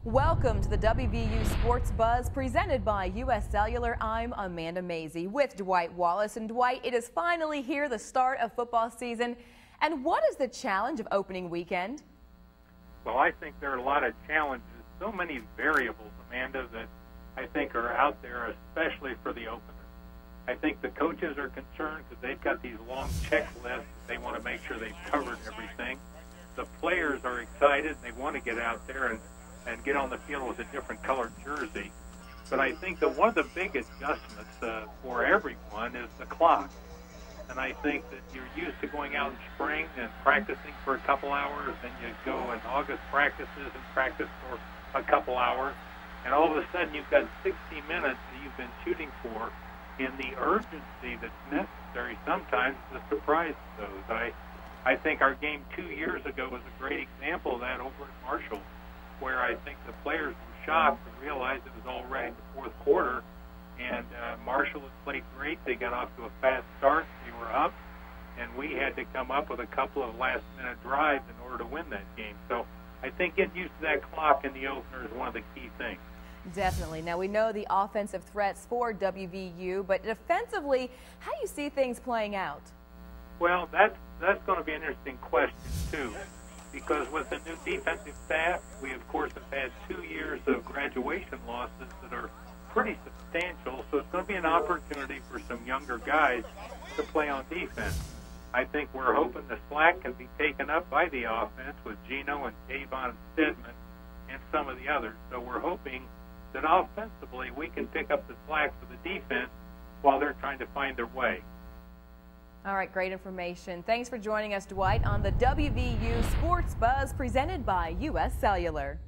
Welcome to the WVU Sports Buzz presented by U.S. Cellular. I'm Amanda Mazey with Dwight Wallace. And Dwight, it is finally here, the start of football season. And what is the challenge of opening weekend? Well, I think there are a lot of challenges, so many variables, Amanda, that I think are out there, especially for the opener. I think the coaches are concerned because they've got these long checklists. They want to make sure they've covered everything. The players are excited. They want to get out there and get on the field with a different colored jersey. But I think that one of the big adjustments for everyone is the clock. And I think that you're used to going out in spring and practicing for a couple hours, then you go in August practices and practice for a couple hours, and all of a sudden you've got 60 minutes that you've been shooting for, and the urgency that's necessary sometimes is a surprise to those. I think our game 2 years ago was a great example of that over at Marshall, where I think the players were shocked to realize it was already in the fourth quarter, and Marshall had played great. They got off to a fast start. They were up, and we had to come up with a couple of last-minute drives in order to win that game. So I think getting used to that clock in the opener is one of the key things. Definitely. Now, we know the offensive threats for WVU, but defensively, how do you see things playing out? Well, that's going to be an interesting question, too, because with the new defensive staff, we, of course, have had 2 years of graduation losses that are pretty substantial, so it's going to be an opportunity for some younger guys to play on defense. I think we're hoping the slack can be taken up by the offense with Gino and Kayvon Stedman and some of the others. So we're hoping that offensively we can pick up the slack for the defense while they're trying to find their way. All right, great information. Thanks for joining us, Dwight, on the WVU Sports Buzz presented by U.S. Cellular.